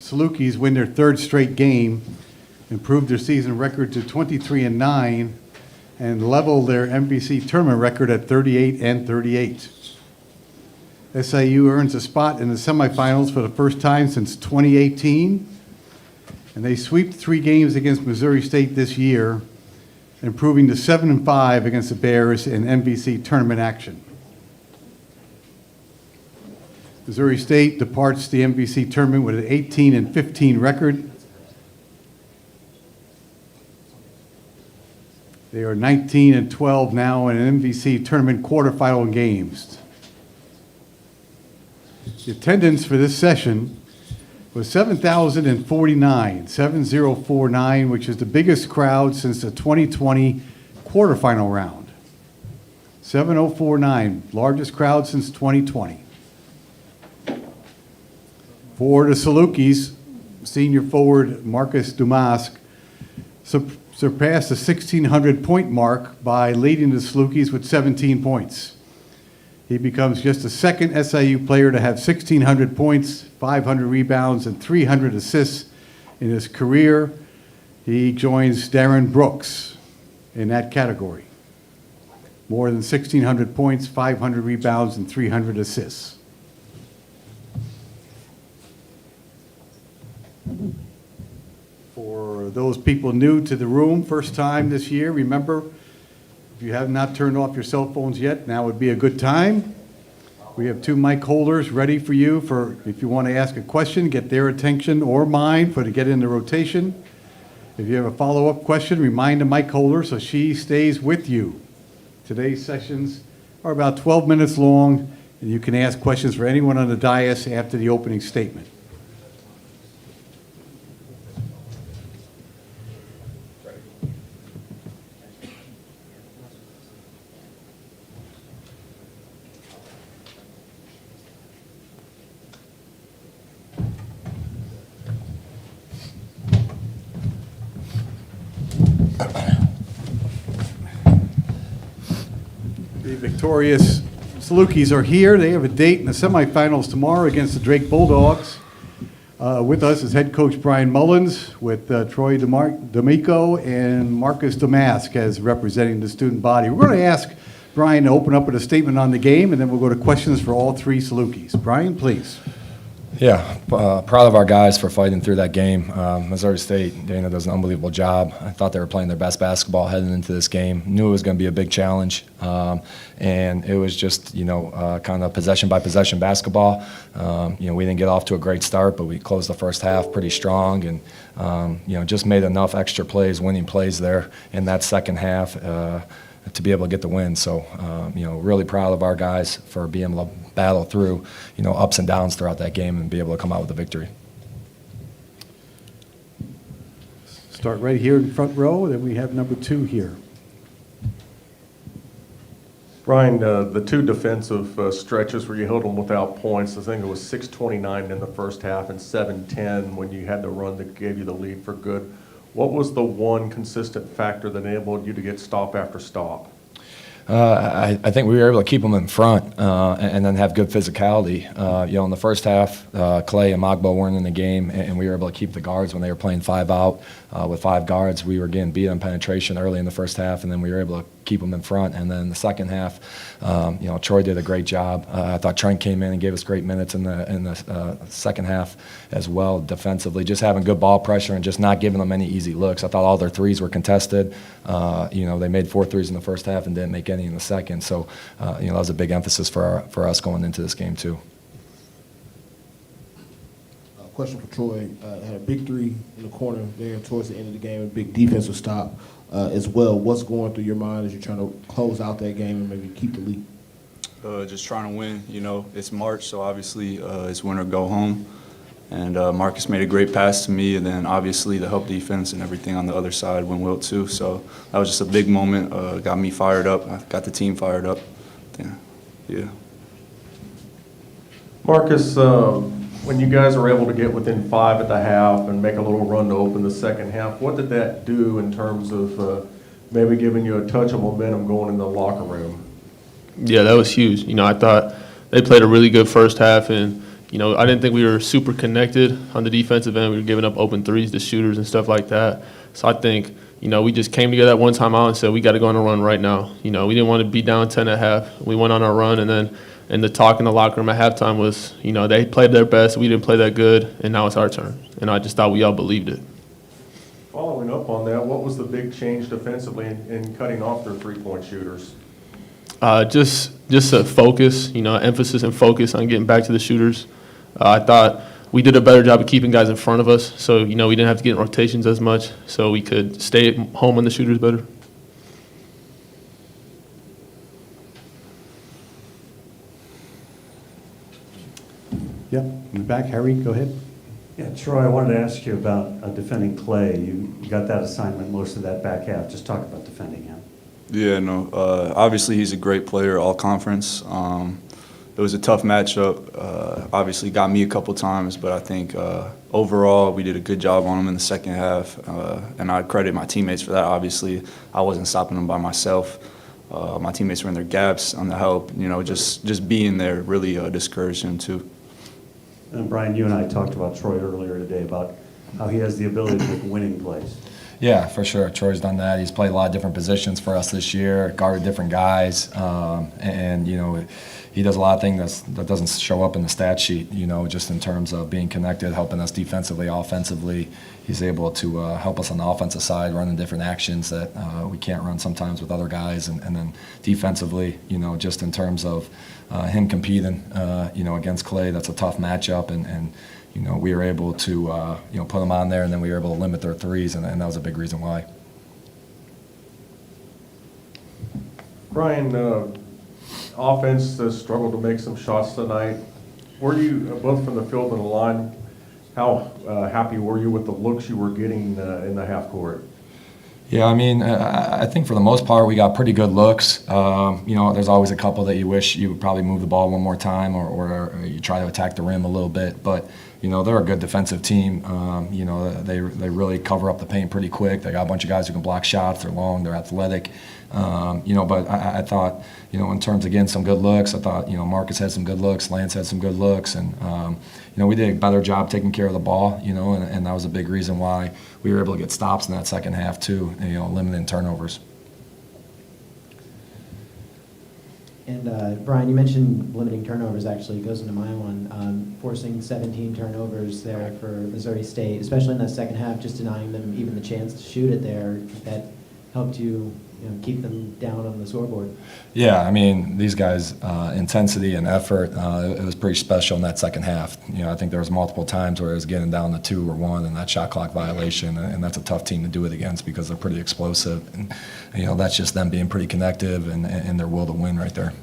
Salukis win their third straight game, improve their season record to 23-9, and level their MVC tournament record at 38-38. SIU earns a spot in the semifinals for the first time since 2018, and they sweep 3 games against Missouri State this year, improving to 7-5 against the Bears in MVC tournament action. Missouri State departs the MVC tournament with an 18-15 record. They are 19-12 now in MVC tournament quarterfinal games. The attendance for this session was 7,049, which is the biggest crowd since the 2020 quarterfinal round. 7,049, largest crowd since 2020. For the Salukis, senior forward Marcus Dumas surpassed the 1,600-point mark by leading the Salukis with 17 points. He becomes just the second SIU player to have 1,600 points, 500 rebounds, and 300 assists in his career. He joins Darren Brooks in that category. More than 1,600 points, 500 rebounds, and 300 assists. For those people new to the room, first time this year, remember, if you have not turned off your cell phones yet, now would be a good time. We have 2 mic holders ready for you for if you want to ask a question, get their attention or mine to get into rotation. If you have a follow-up question, remind the mic holder so she stays with you. Today's sessions are about 12 minutes long, and you can ask questions for anyone on the dais after the opening statement. The victorious Salukis are here. They have a date in the semifinals tomorrow against the Drake Bulldogs. With us is head coach Brian Mullins, with Troy D'Amico and Marcus Damask as representing the student body. We're going to ask Brian to open up with a statement on the game, and then we'll go to questions for all 3 Salukis. Brian, please. Yeah, proud of our guys for fighting through that game. Missouri State, Dana does an unbelievable job. I thought they were playing their best basketball heading into this game. Knew it was going to be a big challenge, and it was just, kind of possession-by-possession basketball. We didn't get off to a great start, but we closed the first half pretty strong and, just made enough extra plays, winning plays there in that second half to be able to get the win. So, really proud of our guys for being able to battle through, ups and downs throughout that game and be able to come out with a victory. Start right here in front row, then we have number 2 here. Brian, the 2 defensive stretches where you held them without points, I think it was 6:29 in the first half and 7:10 when you had the run that gave you the lead for good. What was the one consistent factor that enabled you to get stop after stop? I think we were able to keep them in front and then have good physicality. In the first half, Clay and Mogbo weren't in the game, and we were able to keep the guards when they were playing 5 out. With 5 guards, we were getting beat on penetration early in the first half, and then we were able to keep them in front. And then in the second half, Troy did a great job. I thought Trent came in and gave us great minutes in the second half as well defensively, just having good ball pressure and just not giving them any easy looks. I thought all their threes were contested. They made 4 threes in the first half and didn't make any in the second. So, that was a big emphasis for us going into this game too. Question for Troy. Had a big 3 in the corner there towards the end of the game, a big defensive stop as well. What's going through your mind as you're trying to close out that game and maybe keep the lead? Just trying to win. It's March, so obviously it's win or go home. And Marcus made a great pass to me, and then obviously the help defense and everything on the other side went well too. So that was just a big moment. Got me fired up. I got the team fired up. Yeah. Marcus, when you guys were able to get within 5 at the half and make a little run to open the second half, what did that do in terms of maybe giving you a touch of momentum going in the locker room? Yeah, that was huge. I thought they played a really good first half, and I didn't think we were super connected on the defensive end. We were giving up open threes to shooters and stuff like that. So I think, we just came together at one time out and said, we got to go on a run right now. We didn't want to be down 10 at half. We went on our run, and then the talk in the locker room at halftime was, they played their best. We didn't play that good, and now it's our turn. And I just thought we all believed it. Following up on that, what was the big change defensively in cutting off their three-point shooters? Just a focus, emphasis and focus on getting back to the shooters. I thought we did a better job of keeping guys in front of us, so we didn't have to get in rotations as much, so we could stay at home on the shooters better. Yep, in the back, Harry, go ahead. Yeah, Troy, I wanted to ask you about defending Clay. You got that assignment most of that back half. Just talk about defending him. Yeah, no. Obviously, he's a great player, all conference. It was a tough matchup. Obviously, got me a couple times, but I think overall we did a good job on him in the second half, and I credit my teammates for that. Obviously, I wasn't stopping him by myself. My teammates were in their gaps on the help. Just being there really discouraged him too. And Brian, you and I talked about Troy earlier today about how he has the ability to make winning plays. Yeah, for sure. Troy's done that. He's played a lot of different positions for us this year, guarded different guys, and he does a lot of things that doesn't show up in the stat sheet, just in terms of being connected, helping us defensively, offensively. He's able to help us on the offensive side, running different actions that we can't run sometimes with other guys. And then defensively, just in terms of him competing, against Clay, that's a tough matchup. And we were able to, put them on there, and then we were able to limit their threes, and that was a big reason why. Brian, offense struggled to make some shots tonight. Were you, both from the field and the line, how happy were you with the looks you were getting in the half court? Yeah, I think for the most part we got pretty good looks. There's always a couple that you wish you would probably move the ball one more time or you try to attack the rim a little bit. But, they're a good defensive team. They really cover up the paint pretty quick. They got a bunch of guys who can block shots. They're long, they're athletic. But I thought, in terms of getting some good looks, I thought, Marcus had some good looks, Lance had some good looks, and, we did a better job taking care of the ball, and that was a big reason why we were able to get stops in that second half too, limiting turnovers. And Brian, you mentioned limiting turnovers. Actually goes into my one, forcing 17 turnovers there for Missouri State, especially in that second half, just denying them even the chance to shoot it there. That helped you, keep them down on the scoreboard. Yeah, these guys, intensity and effort, it was pretty special in that second half. I think there was multiple times where it was getting down to 2 or 1 and that shot clock violation, and that's a tough team to do it against because they're pretty explosive. And, that's just them being pretty connective and their will to win right there.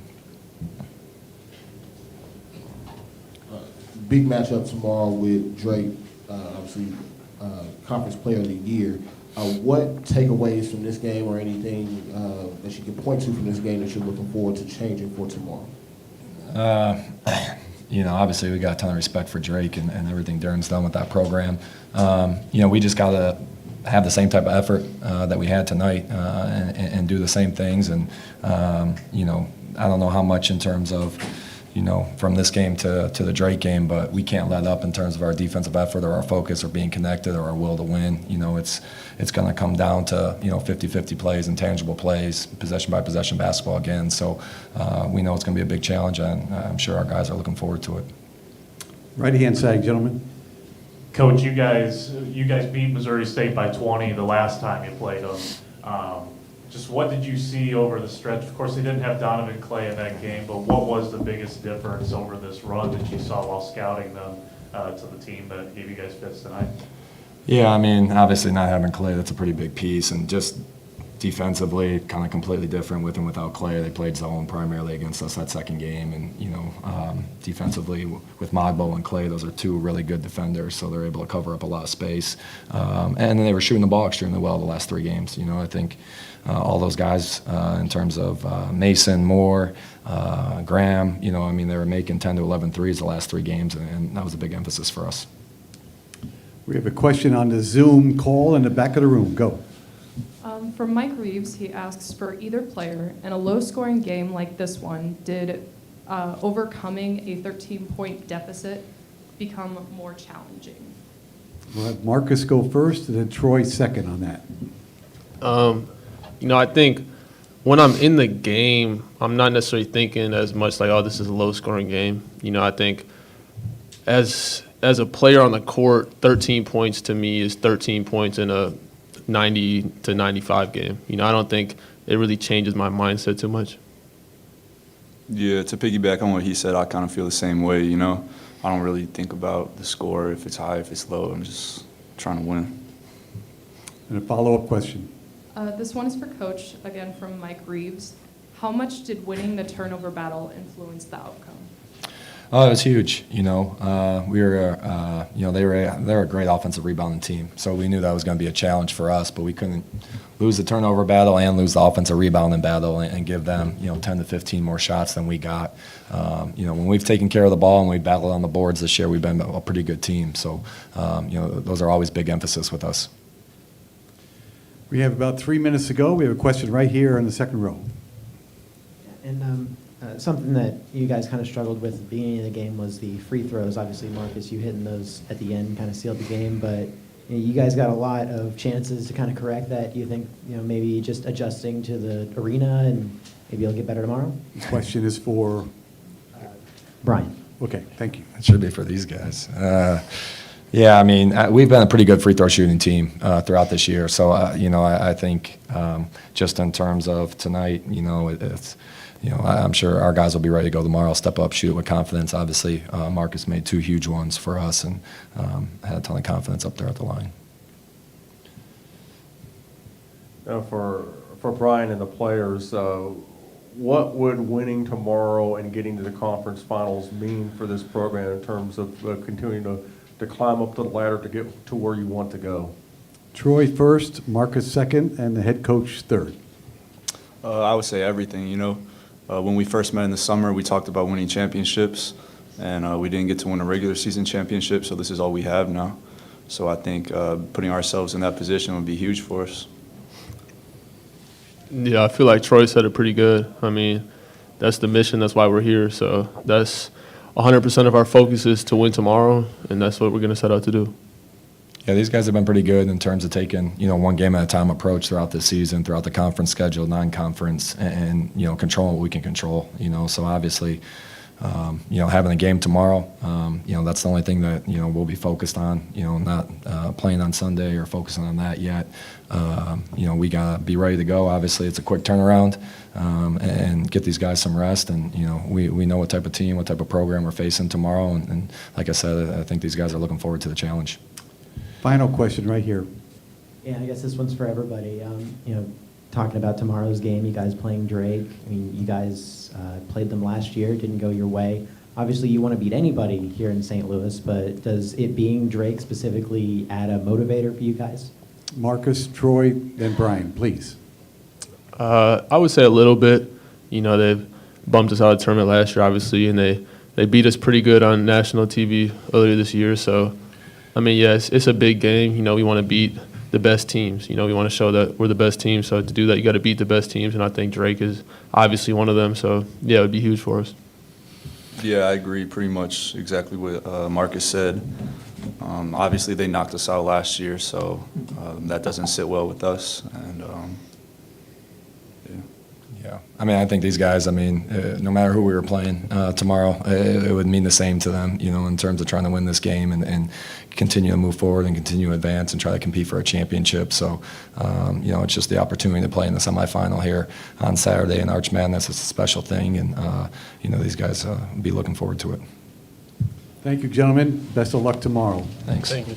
Big matchup tomorrow with Drake, obviously Conference Player of the Year. What takeaways from this game or anything that you can point to from this game that you're looking forward to changing for tomorrow? Obviously we got a ton of respect for Drake and everything Darren's done with that program. We just got to have the same type of effort that we had tonight and do the same things. And, I don't know how much in terms of, from this game to the Drake game, but we can't let up in terms of our defensive effort or our focus or being connected or our will to win. It's going to come down to, 50-50 plays, intangible plays, possession-by-possession basketball again. So we know it's going to be a big challenge, and I'm sure our guys are looking forward to it. Right-hand side, gentlemen. Coach, you guys beat Missouri State by 20 the last time you played them. Just what did you see over the stretch? Of course, they didn't have Donovan Clay in that game, but what was the biggest difference over this run that you saw while scouting them to the team that gave you guys fits tonight? Yeah, obviously not having Clay, that's a pretty big piece, and just defensively, kind of completely different with and without Clay. They played zone primarily against us that second game, and defensively with Magbo and Clay, those are two really good defenders, so they're able to cover up a lot of space. And then they were shooting the ball extremely well the last 3 games. I think all those guys in terms of Mason, Moore, Graham, they were making 10 to 11 threes the last 3 games, and that was a big emphasis for us. We have a question on the Zoom call in the back of the room. Go. From Mike Reeves, he asks, for either player, in a low-scoring game like this one, did overcoming a 13-point deficit become more challenging? We'll have Marcus go first, and then Troy second on that. I think when I'm in the game, I'm not necessarily thinking as much like, oh, this is a low-scoring game. I think as a player on the court, 13 points to me is 13 points in a 90 to 95 game. I don't think it really changes my mindset too much. Yeah, to piggyback on what he said, I kind of feel the same way, I don't really think about the score, if it's high, if it's low. I'm just trying to win. And a follow-up question. This one is for Coach, again from Mike Reeves. How much did winning the turnover battle influence the outcome? Oh, it was huge. We were, they're a great offensive rebounding team, so we knew that was going to be a challenge for us. But we couldn't lose the turnover battle and lose the offensive rebounding battle and give them, 10 to 15 more shots than we got. When we've taken care of the ball and we battled on the boards this year, we've been a pretty good team. So, those are always big emphasis with us. We have about 3 minutes to go. We have a question right here in the second row. And something that you guys kind of struggled with at the beginning of the game was the free throws. Obviously, Marcus, you hitting those at the end kind of sealed the game, but you guys got a lot of chances to kind of correct that. Do you think, maybe just adjusting to the arena and maybe it'll get better tomorrow? The question is for Brian. Okay, thank you. It should be for these guys. We've been a pretty good free throw shooting team throughout this year. So, I think just in terms of tonight, it's, I'm sure our guys will be ready to go tomorrow, step up, shoot it with confidence. Obviously, Marcus made 2 huge ones for us and had a ton of confidence up there at the line. Now for Brian and the players, what would winning tomorrow and getting to the conference finals mean for this program in terms of continuing to climb up the ladder to get to where you want to go? Troy first, Marcus second, and the head coach third. I would say everything, When we first met in the summer, we talked about winning championships, and we didn't get to win a regular season championship, so this is all we have now. So I think putting ourselves in that position would be huge for us. Yeah, I feel like Troy said it pretty good. That's the mission. That's why we're here. So that's 100% of our focus is to win tomorrow, and that's what we're going to set out to do. Yeah, these guys have been pretty good in terms of taking, one game at a time approach throughout the season, throughout the conference schedule, non-conference, and controlling what we can control, So obviously, having a game tomorrow, that's the only thing that, we'll be focused on, not playing on Sunday or focusing on that yet. We got to be ready to go. Obviously, it's a quick turnaround and get these guys some rest. And, we know what type of team, what type of program we're facing tomorrow. And like I said, I think these guys are looking forward to the challenge. Final question right here. Yeah, I guess this one's for everybody. Talking about tomorrow's game, you guys playing Drake. You guys played them last year, didn't go your way. Obviously, you want to beat anybody here in St. Louis, but does it being Drake specifically add a motivator for you guys? Marcus, Troy, then Brian, please. I would say a little bit. They've bumped us out of the tournament last year, obviously, and they beat us pretty good on national TV earlier this year. So, it's a big game. We want to beat the best teams. We want to show that we're the best team. So to do that, you got to beat the best teams, and I think Drake is obviously one of them. So, yeah, it would be huge for us. Yeah, I agree pretty much exactly what Marcus said. Obviously, they knocked us out last year, so that doesn't sit well with us. And Yeah, I think these guys, no matter who we were playing tomorrow, it would mean the same to them, in terms of trying to win this game and continue to move forward and continue to advance and try to compete for a championship. So, it's just the opportunity to play in the semifinal here on Saturday in Arch Madness. It's a special thing, and, these guys will be looking forward to it. Thank you, gentlemen. Best of luck tomorrow. Thanks. Thank you.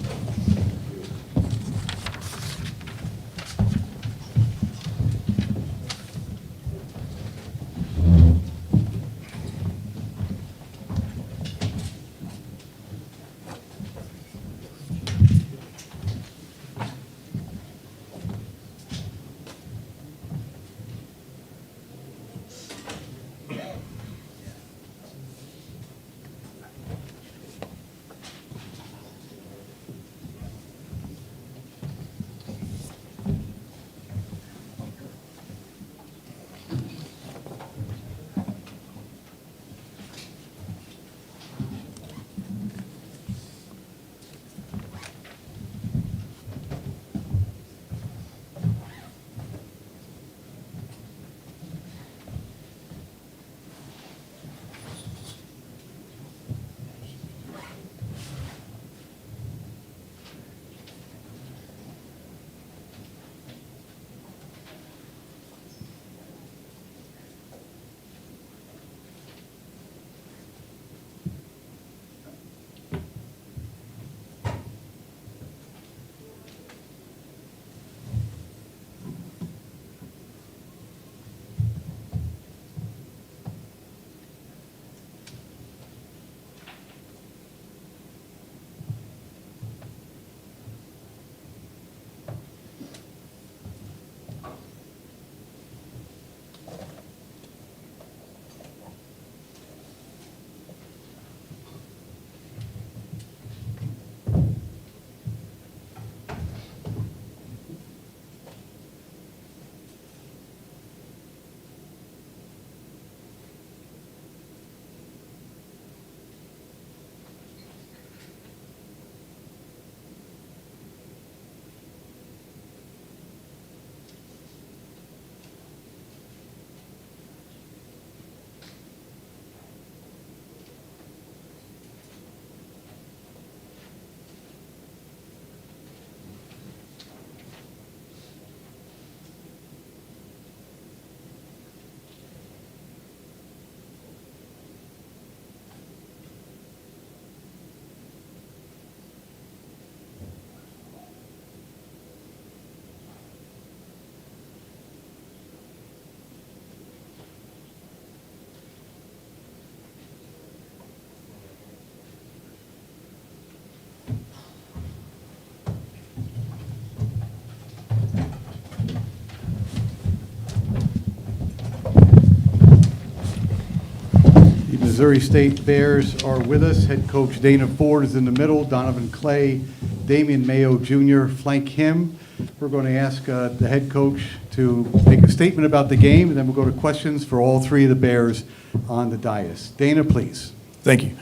Missouri State Bears are with us. Head coach Dana Ford is in the middle. Donovan Clay, Damian Mayo Jr. flank him. We're going to ask the head coach to make a statement about the game, and then we'll go to questions for all three of the Bears on the dais. Dana, please. Thank you.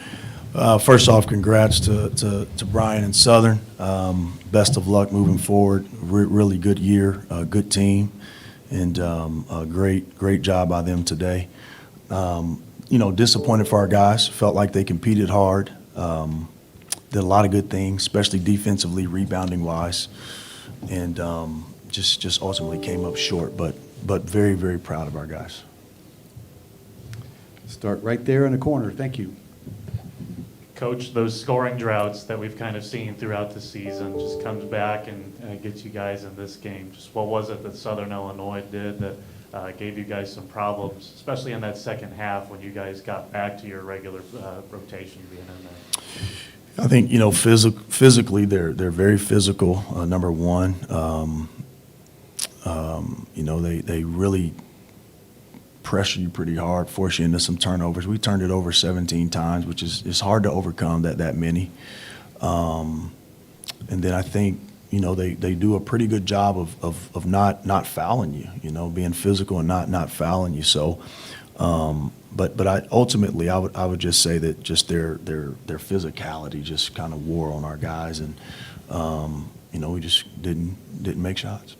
First off, congrats to Brian and Southern. Best of luck moving forward. Really good year, good team, and a great job by them today. Disappointed for our guys. Felt like they competed hard. Did a lot of good things, especially defensively, rebounding wise, and just ultimately came up short. But very, very proud of our guys. Start right there in the corner. Thank you. Coach, those scoring droughts that we've kind of seen throughout the season just comes back and gets you guys in this game. Just what was it that Southern Illinois did that gave you guys some problems, especially in that second half when you guys got back to your regular rotation being in there? I think, physically they're very physical, number one. They really pressure you pretty hard, force you into some turnovers. We turned it over 17 times, which is hard to overcome that many. And then I think, they do a pretty good job of not fouling you, being physical and not fouling you. So, but I ultimately I would just say that just their physicality just kind of wore on our guys, and we just didn't make shots.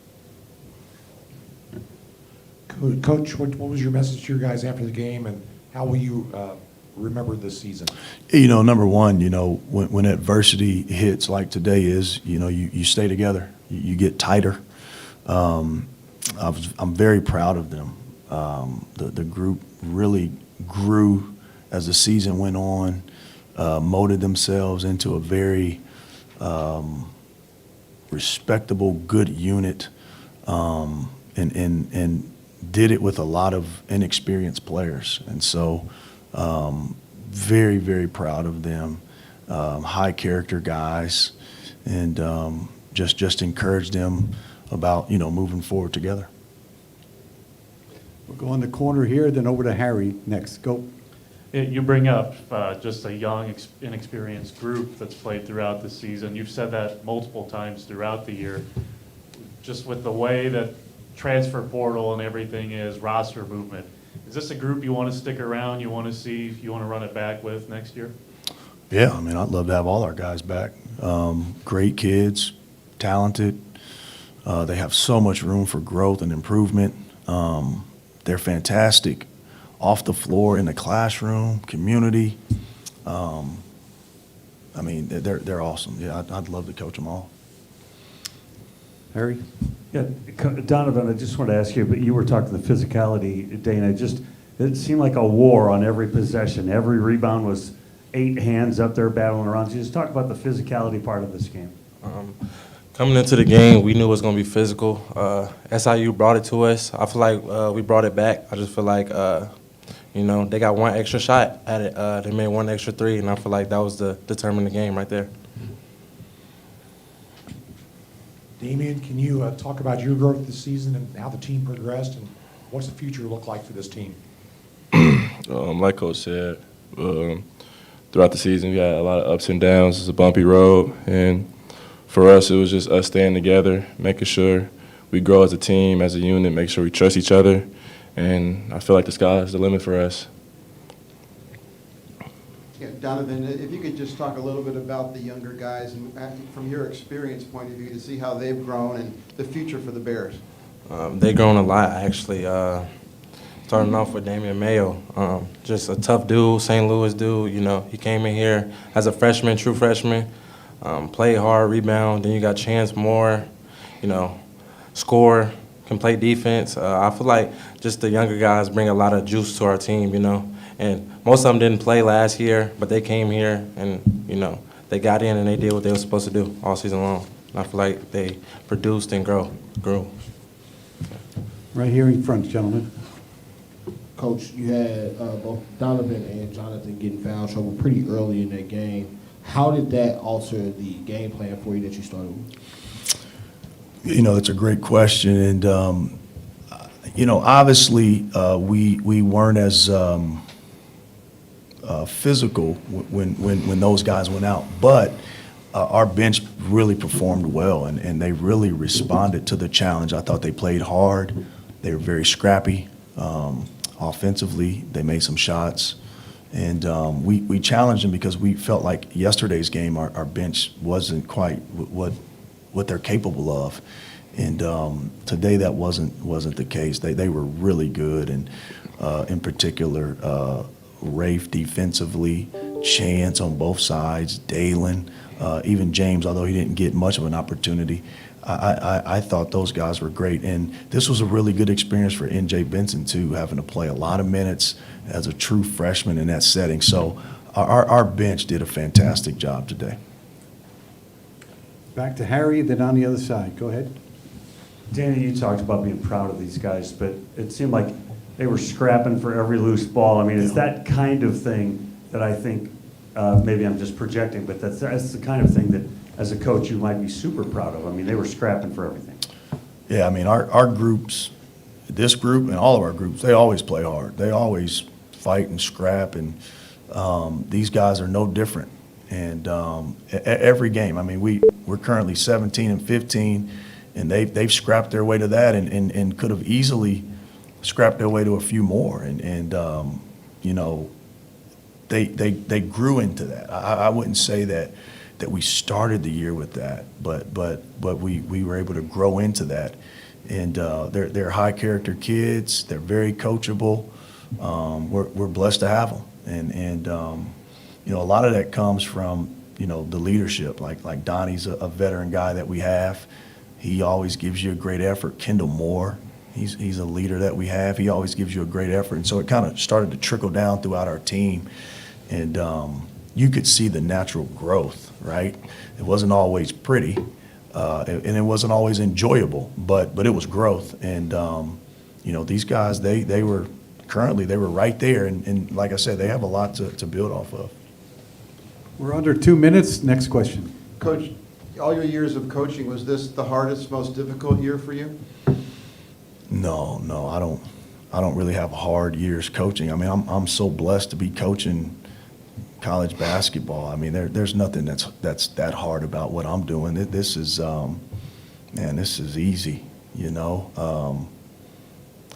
Coach, what was your message to your guys after the game, and how will you remember this season? Number one, when adversity hits like today is, you stay together, you get tighter. I'm very proud of them. The group really grew as the season went on, molded themselves into a very respectable, good unit, and did it with a lot of inexperienced players. And so very, very proud of them, high character guys, and just encourage them about, moving forward together. We'll go in the corner here, then over to Harry next. Go. You bring up just a young, inexperienced group that's played throughout the season. You've said that multiple times throughout the year. Just with the way that transfer portal and everything is, roster movement, is this a group you want to stick around, you want to see, you want to run it back with next year? Yeah, I'd love to have all our guys back. Great kids, talented. They have so much room for growth and improvement. They're fantastic off the floor, in the classroom, community. They're awesome. Yeah, I'd love to coach them all. Harry? Yeah, Donovan, I just want to ask you, but you were talking the physicality, Dana. It seemed like a war on every possession. Every rebound was 8 hands up there battling around. So just talk about the physicality part of this game. Coming into the game, we knew it was going to be physical. SIU brought it to us. I feel like we brought it back. I just feel like, they got one extra shot at it. They made one extra three, and I feel like that was the determining the game right there. Damian, can you talk about your growth this season and how the team progressed, and what's the future look like for this team? Like Coach said, throughout the season we had a lot of ups and downs. It's a bumpy road, and for us it was just us staying together, making sure we grow as a team, as a unit, make sure we trust each other, and I feel like the sky is the limit for us. Yeah, Donovan, if you could just talk a little bit about the younger guys and from your experience point of view to see how they've grown and the future for the Bears. They've grown a lot, actually. Starting off with Damian Mayo, just a tough dude, St. Louis dude. He came in here as a freshman, true freshman, played hard, rebound. Then you got Chance Moore, score, can play defense. I feel like just the younger guys bring a lot of juice to our team, And most of them didn't play last year, but they came here and, they got in and they did what they were supposed to do all season long. And I feel like they produced and grew. Right here in front, gentlemen. Coach, you had both Donovan and Jonathan getting foul trouble pretty early in that game. How did that alter the game plan for you that you started with? It's a great question, and obviously we weren't as physical when those guys went out. But our bench really performed well, and they really responded to the challenge. I thought they played hard. They were very scrappy. Offensively, they made some shots. And we challenged them because we felt like yesterday's game, our bench wasn't quite what they're capable of. And today that wasn't the case. They were really good, and in particular, Rafe defensively, Chance on both sides, Dalen, even James, although he didn't get much of an opportunity. I thought those guys were great, and this was a really good experience for N.J. Benson too, having to play a lot of minutes as a true freshman in that setting. So our bench did a fantastic job today. Back to Harry, then on the other side. Go ahead. Danny, you talked about being proud of these guys, but it seemed like they were scrapping for every loose ball. I mean, it's that kind of thing that I think, maybe I'm just projecting, but that's the kind of thing that as a coach you might be super proud of. I mean, they were scrapping for everything. Yeah, I mean, our groups, this group and all of our groups, they always play hard. They always fight and scrap, and these guys are no different. And every game, I mean, we're currently 17 and 15, and they've scrapped their way to that, and could have easily scrapped their way to a few more. And you know, they grew into that. I wouldn't say that we started the year with that, but we were able to grow into that. And they're high character kids. They're very coachable. We're blessed to have them. And you know, a lot of that comes from, you know, the leadership. Like Donnie's a veteran guy that we have. He always gives you a great effort. Kendall Moore, he's a leader that we have. He always gives you a great effort. And so it kind of started to trickle down throughout our team. And you could see the natural growth, right? It wasn't always pretty, and it wasn't always enjoyable, but it was growth. And you know, these guys, they were right there, and like I said, they have a lot to build off of. We're under 2 minutes. Next question. Coach, all your years of coaching, was this the hardest, most difficult year for you? No, I don't really have hard years coaching. I mean, I'm so blessed to be coaching college basketball. I mean, there's nothing that's that hard about what I'm doing. This is, man, this is easy, you know.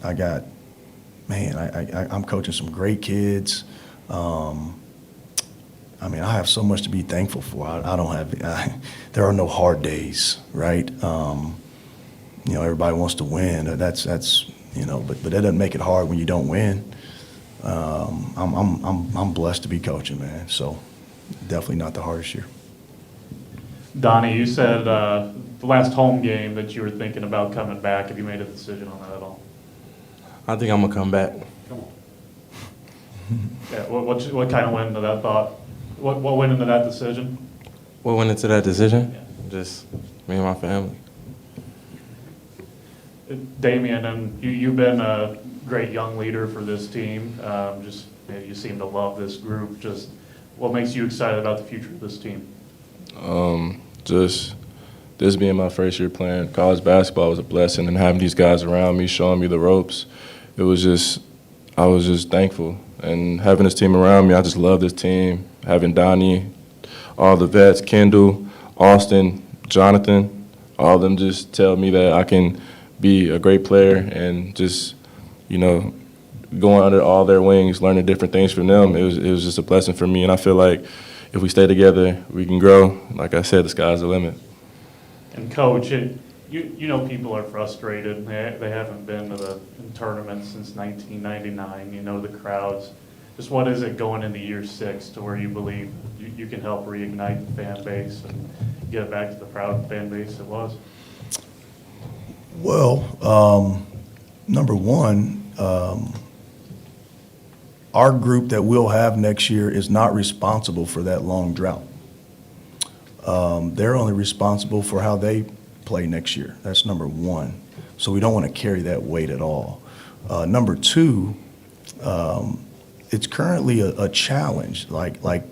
I'm coaching some great kids. I mean, I have so much to be thankful for. There are no hard days, right? You know, everybody wants to win. That's you know, but that doesn't make it hard when you don't win. I'm blessed to be coaching, man. So definitely not the hardest year. Donnie, you said the last home game that you were thinking about coming back. Have you made a decision on that at all? I think I'm gonna come back. Come on. Yeah. What kind of went into that thought? What went into that decision? What went into that decision? Yeah. Just me and my family. Damian, and you've been a great young leader for this team. You seem to love this group. Just what makes you excited about the future of this team? Just this being my first year playing college basketball was a blessing, and having these guys around me, showing me the ropes, I was just thankful. And having this team around me, I just love this team. Having Donnie, all the vets, Kendall, Austin, Jonathan, all of them just tell me that I can be a great player, and just, you know, going under all their wings, learning different things from them, it was just a blessing for me. And I feel like if we stay together, we can grow. Like I said, the sky's the limit. And Coach, you know people are frustrated. They haven't been to the tournament since 1999. You know the crowds. Just what is it going into year 6 to where you believe you can help reignite the fan base and get it back to the proud fan base it was? Well, number one, our group that we'll have next year is not responsible for that long drought. They're only responsible for how they play next year. That's number one. So we don't want to carry that weight at all. Number two, it's currently a challenge. Like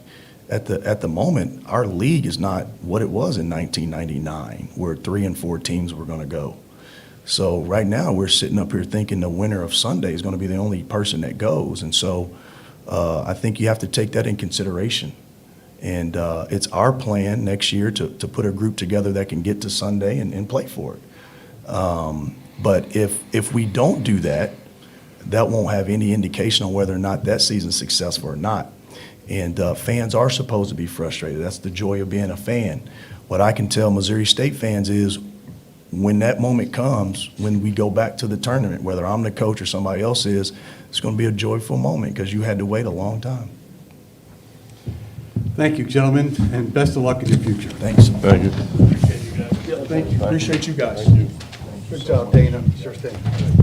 at the moment, our league is not what it was in 1999, where 3 and 4 teams were going to go. So right now we're sitting up here thinking the winner of Sunday is going to be the only person that goes. And so I think you have to take that in consideration. And it's our plan next year to put a group together that can get to Sunday and play for it. But if we don't do that, that won't have any indication on whether or not that season's successful or not. And fans are supposed to be frustrated. That's the joy of being a fan. What I can tell Missouri State fans is when that moment comes, when we go back to the tournament, whether I'm the coach or somebody else is, it's going to be a joyful moment because you had to wait a long time. Thank you, gentlemen, and best of luck in your future. Thanks. Thank you. Thank you. Appreciate you guys. Thank you. Good job, Dana. Sure thing.